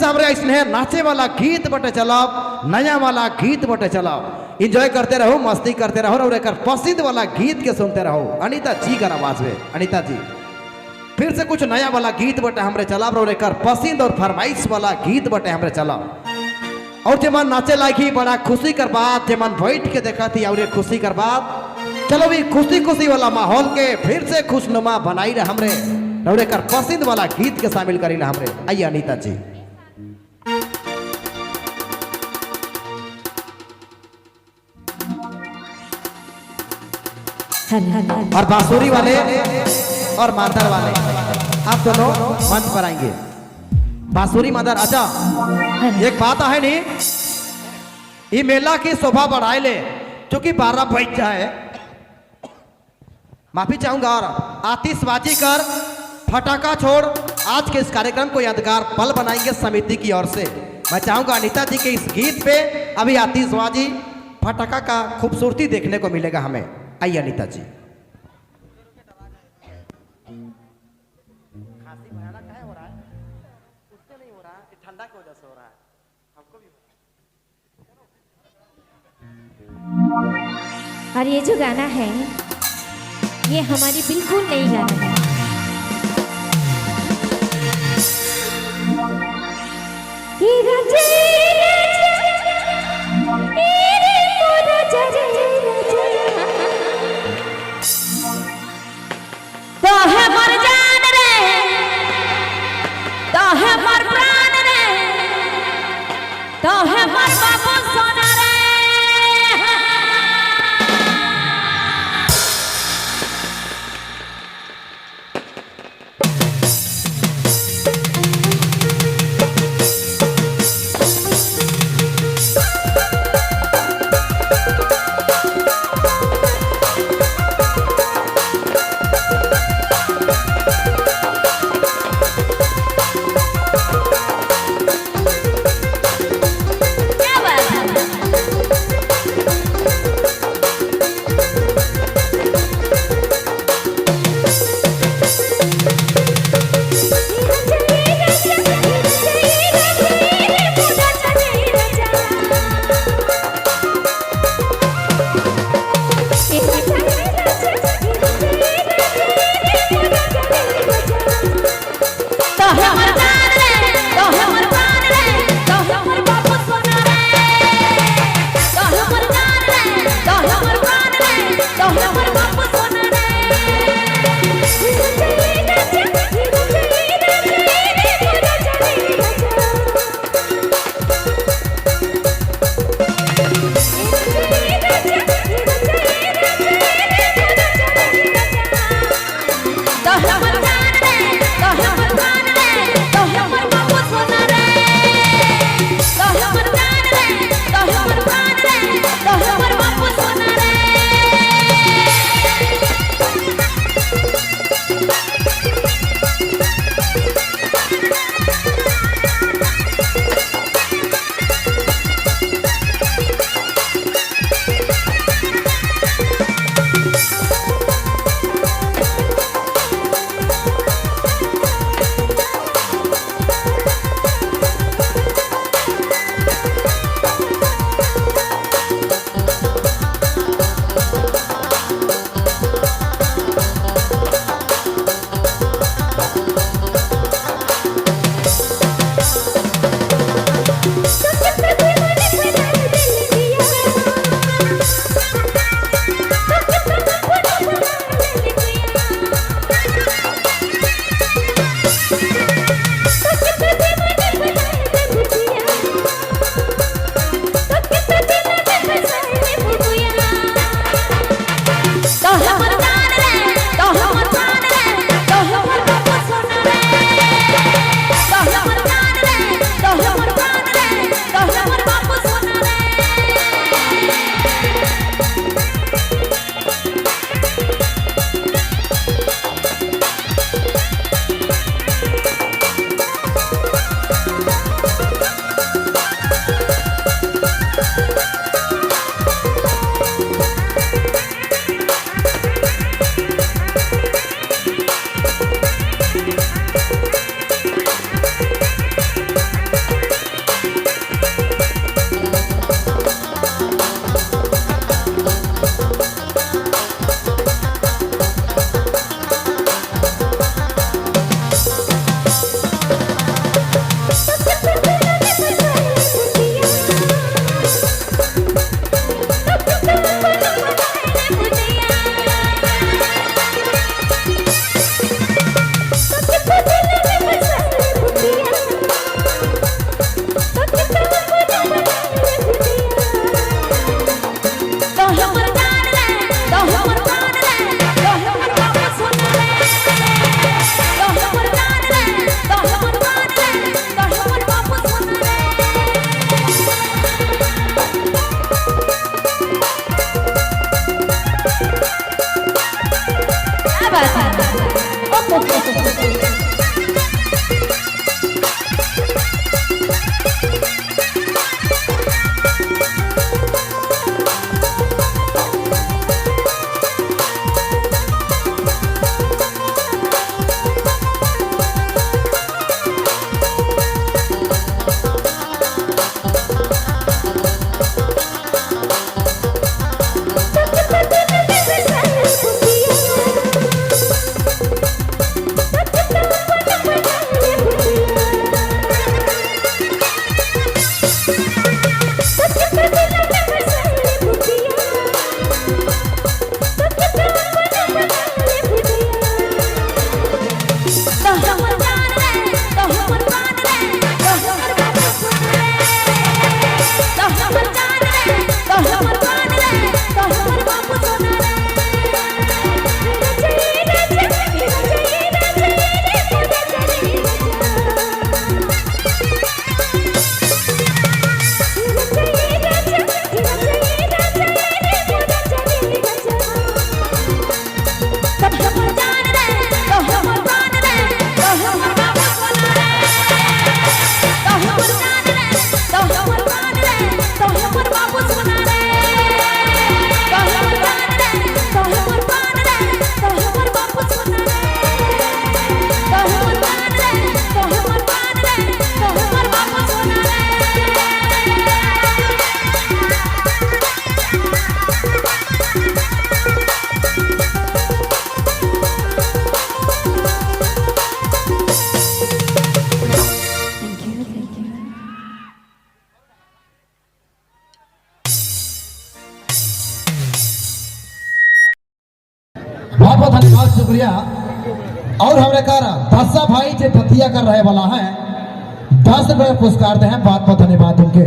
से हमरे ऐसे नाचे वाला गीत बटे चलाओ, नया वाला गीत बटे चलाओ, एंजॉय करते रहो, मस्ती करते रहो और एक पसंद वाला गीत के सुनते रहो। अनीता जी का आवाज में, अनीता जी फिर से कुछ नया वाला गीत बटे हमरे चलाओ और एक पसंद और फरमाइश वाला गीत बटे हमरे चलाओ। और जमन नाचे लागी बड़ा खुशी कर बात, जमन बैठ के देखा थी और खुशी कर बात। चलो भी खुशी खुशी वाला माहौल के फिर से खुशनुमा बनाई रहे हमरे और एक पसंद वाला गीत के शामिल करी रहे हमरे। आइए अनीता जी। और बांसुरी वाले और मादर वाले आप दोनों मंच पर आएंगे। बांसुरी मादर, अच्छा एक बात है नहीं, ये मेला की शोभा बढ़ाए ले क्योंकि 12 बज जाए, माफी चाहूंगा। और आतिशबाजी कर, फटाका छोड़, आज के इस कार्यक्रम को यादगार पल बनाएंगे समिति की ओर से। मैं चाहूंगा अनीता जी के इस गीत पे अभी आतिशबाजी फटाका का खूबसूरती देखने को मिलेगा हमें। आइए अनीता जी। खांसी भयानक है हो रहा है, उससे नहीं हो रहा है, ठंडा की वजह से हो रहा है, हमको भी। और ये जो गाना है ये हमारी बिल्कुल नई गाना है। तो है मर जान रे, तो है मर प्राण रे, तो है मर बाबू सोना रे। क्या बात बहुत शुक्रिया। और हमारे कर दसा भाई जो धतिया कर रहे वाला है 10 रुपये पुरस्कार दे हैं, बहुत बहुत धन्यवाद उनके।